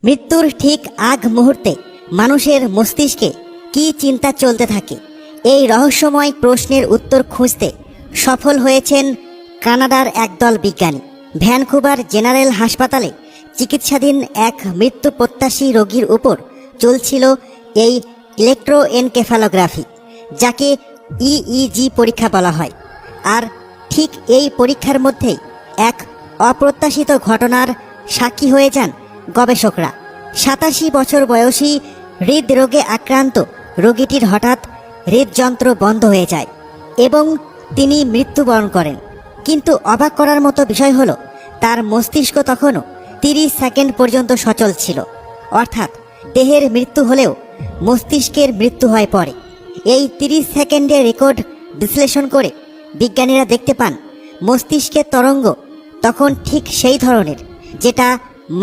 মৃত্যুর ঠিক আগ মুহূর্তে মানুষের মস্তিষ্কে কি চিন্তা চলতে থাকে, এই রহস্যময় প্রশ্নের উত্তর খুঁজতে সফল হয়েছেন কানাডার একদল বিজ্ঞানী। ভ্যানকুভার জেনারেল হাসপাতালে চিকিৎসাধীন এক মৃত্যু প্রত্যাশী রোগীর উপর চলছিল এই ইলেকট্রোএনকেফালোগ্রাফি, যাকে ইইজি পরীক্ষা বলা হয়। আর ঠিক এই পরীক্ষার মধ্যেই এক অপ্রত্যাশিত ঘটনার সাক্ষী হয়ে যান গবেষকরা। 87 বছর বয়সী হৃদরোগে আক্রান্ত রোগীটির হঠাৎ হৃদযন্ত্র বন্ধ হয়ে যায় এবং তিনি মৃত্যুবরণ করেন। কিন্তু অবাক করার মতো বিষয় হলো, তার মস্তিষ্ক তখনও 30 সেকেন্ড পর্যন্ত সচল ছিল। অর্থাৎ দেহের মৃত্যু হলেও মস্তিষ্কের মৃত্যু হয় পরে। এই 30 সেকেন্ডের রেকর্ড বিশ্লেষণ করে বিজ্ঞানীরা দেখতে পান মস্তিষ্কের তরঙ্গ তখন ঠিক সেই ধরনের, যেটা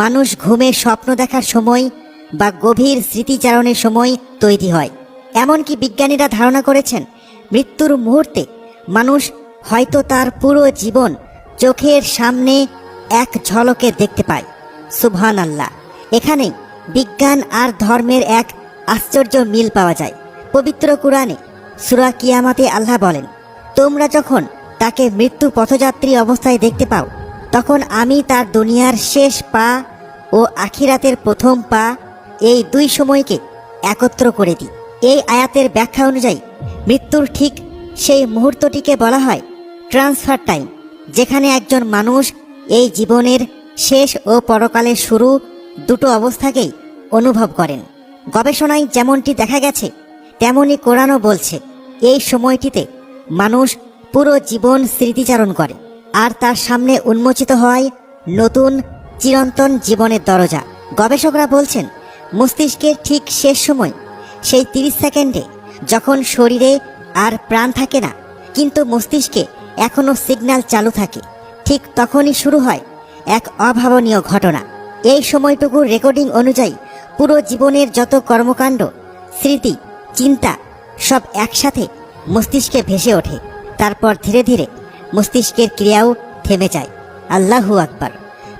মানুষ ঘুমে স্বপ্ন দেখার সময় বা গভীর স্মৃতিচারণের সময় তৈরি হয়। এমনকি বিজ্ঞানীরা ধারণা করেছেন মৃত্যুর মুহূর্তে মানুষ হয়তো তার পুরো জীবন চোখের সামনে এক ঝলকে দেখতে পায়। সুবহানাল্লাহ! এখানেই বিজ্ঞান আর ধর্মের এক আশ্চর্য মিল পাওয়া যায়। পবিত্র কুরআনে সূরা কিয়ামতে আল্লাহ বলেন, তোমরা যখন তাকে মৃত্যু পথযাত্রী অবস্থায় দেখতে পাও, তখন আমি তার দুনিয়ার শেষ পা ও আখিরাতের প্রথম পা, এই দুই সময়কে একত্র করে দিই। এই আয়াতের ব্যাখ্যা অনুযায়ী মৃত্যুর ঠিক সেই মুহূর্তটিকে বলা হয় ট্রান্সফার টাইম, যেখানে একজন মানুষ এই জীবনের শেষ ও পরকালের শুরু দুটো অবস্থাকেই অনুভব করেন। গবেষণায় যেমনটি দেখা গেছে, তেমনি কোরআনও বলছে এই সময়টিতে মানুষ পুরো জীবন স্মৃতিচারণ করে, আর তার সামনে উন্মোচিত হয় নতুন চিরন্তন জীবনের দরজা। গবেষকরা বলছেন মস্তিষ্কের ঠিক শেষ সময়, সেই 30 সেকেন্ডে যখন শরীরে আর প্রাণ থাকে না, কিন্তু মস্তিষ্কে এখনও সিগন্যাল চালু থাকে, ঠিক তখনই শুরু হয় এক অভাবনীয় ঘটনা। এই সময়টুকুর রেকর্ডিং অনুযায়ী পুরো জীবনের যত কর্মকাণ্ড, স্মৃতি, চিন্তা সব একসাথে মস্তিষ্কে ভেসে ওঠে। তারপর ধীরে ধীরে মস্তিষ্কের ক্রিয়াও থেমে যায়। আল্লাহু আকবার!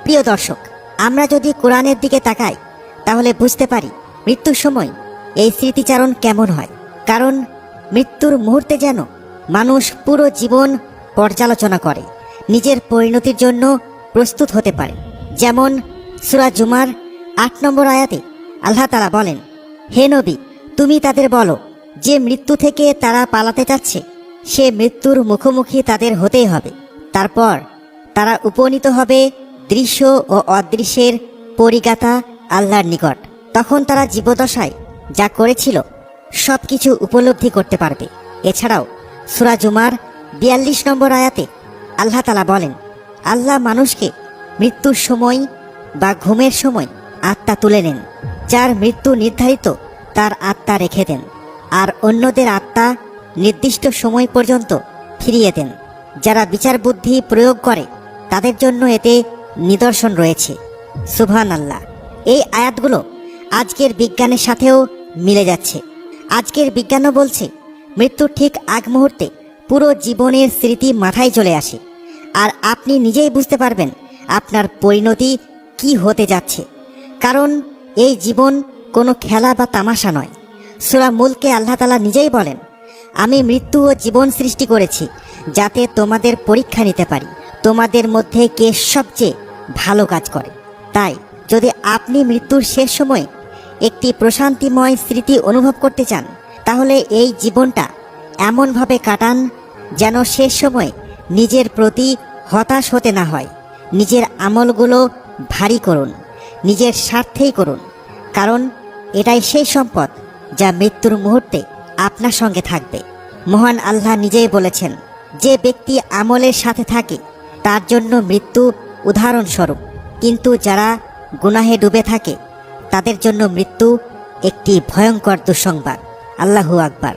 প্রিয় দর্শক, আমরা যদি কোরআনের দিকে তাকাই তাহলে বুঝতে পারি মৃত্যুর সময় এই স্মৃতিচারণ কেমন হয়। কারণ মৃত্যুর মুহূর্তে যেন মানুষ পুরো জীবন পর্যালোচনা করে, নিজের পরিণতির জন্য প্রস্তুত হতে পারে। যেমন সূরা জুমার 8 নম্বর আয়াতে আল্লাহ তাআলা বলেন, হে নবী, তুমি তাদের বলো যে মৃত্যু থেকে তারা পালাতে চাচ্ছে, সে মৃত্যুর মুখোমুখি তাদের হতেই হবে। তারপর তারা উপনীত হবে দৃশ্য ও অদৃশ্যের পরিজ্ঞাতা আল্লাহর নিকট। তখন তারা জীবদশায় যা করেছিল সব কিছু উপলব্ধি করতে পারবে। এছাড়াও সূরা জুমার 42 নম্বর আয়াতে আল্লাহ তাআলা বলেন, আল্লাহ মানুষকে মৃত্যুর সময় বা ঘুমের সময় আত্মা তুলে নেন। যার মৃত্যু নির্ধারিত তার আত্মা রেখে দেন, আর অন্যদের আত্মা নির্দিষ্ট সময় পর্যন্ত ফিরিয়ে দেন। যারা বিচার বুদ্ধি প্রয়োগ করে তাদের জন্য এতে নিদর্শন রয়েছে। সুবহানাল্লাহ! এই আয়াতগুলো আজকের বিজ্ঞানের সাথেও মিলে যাচ্ছে। আজকের বিজ্ঞানও বলছে মৃত্যুর ঠিক আগ মুহূর্তে পুরো জীবনের স্মৃতি মাথায় চলে আসে, আর আপনি নিজেই বুঝতে পারবেন আপনার পরিণতি কি হতে যাচ্ছে। কারণ এই জীবন কোনো খেলা বা তামাশা নয়। সূরা মুলকে আল্লাহ তাআলা নিজেই বলেন, আমি মৃত্যু ও জীবন সৃষ্টি করেছি যাতে তোমাদের পরীক্ষা নিতে পারি, তোমাদের মধ্যে কে সবচেয়ে ভালো কাজ করে। তাই যদি আপনি মৃত্যুর শেষ সময়ে একটি প্রশান্তিময় স্মৃতি অনুভব করতে চান, তাহলে এই জীবনটা এমনভাবে কাটান যেন শেষ সময়ে নিজের প্রতি হতাশ হতে না হয়। নিজের আমলগুলো ভারী করুন, নিজের স্বার্থেই করুন, কারণ এটাই সেই সম্পদ যা মৃত্যুর মুহূর্তে আপনার সঙ্গে থাকবে। মহান আল্লাহ নিজেই বলেছেন, যে ব্যক্তি আমলের সাথে থাকে তার জন্য মৃত্যু উদাহরণস্বরূপ, কিন্তু যারা গুনাহে ডুবে থাকে তাদের জন্য মৃত্যু একটি ভয়ঙ্কর দুঃসংবাদ। আল্লাহু আকবার!